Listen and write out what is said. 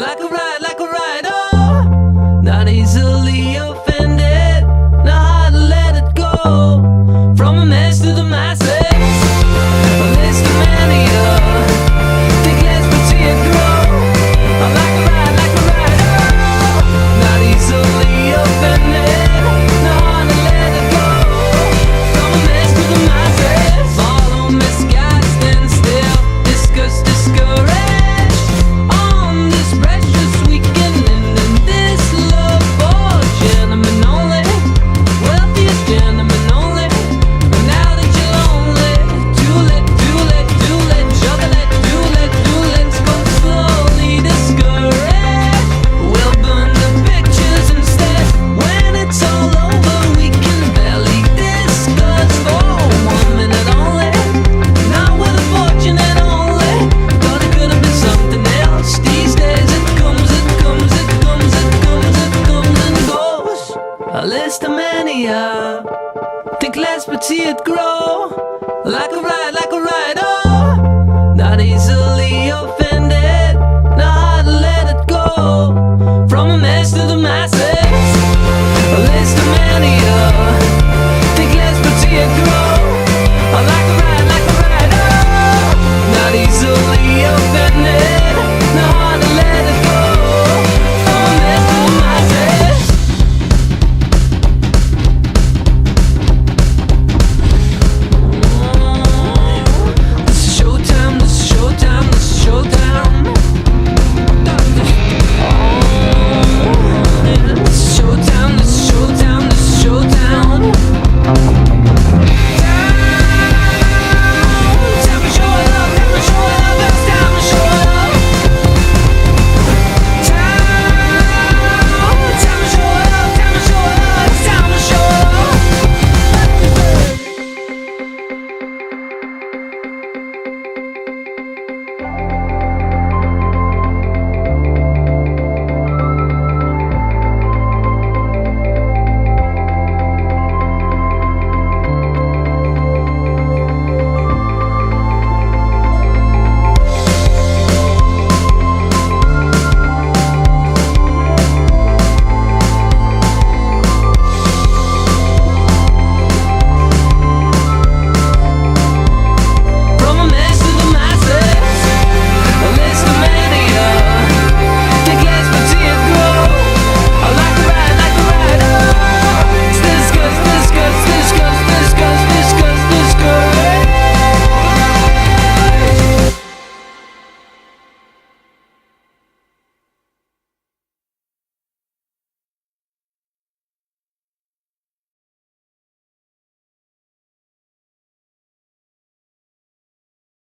like a rider, not easily offended, know how to let it go. From a mess to the masses, a list of mania, think less but see it grow. Like a rider, not easily offended, know how to let it go. From a mess to the masses, follow misguided, stand still, discuss, discouraged on this precious weekend, and in this love for gentlemen only, wealthiest gentlemen only. And now that you're lonely, too late, chocolate, let's go slowly, discouraged. We'll burn the pictures instead. When it's all over, we can barely discuss for 1 minute only. Not with a fortune and only, thought it could have been something else. These days it comes and goes. A list of mania, think less but see it grow. Like a rider, not easily offended.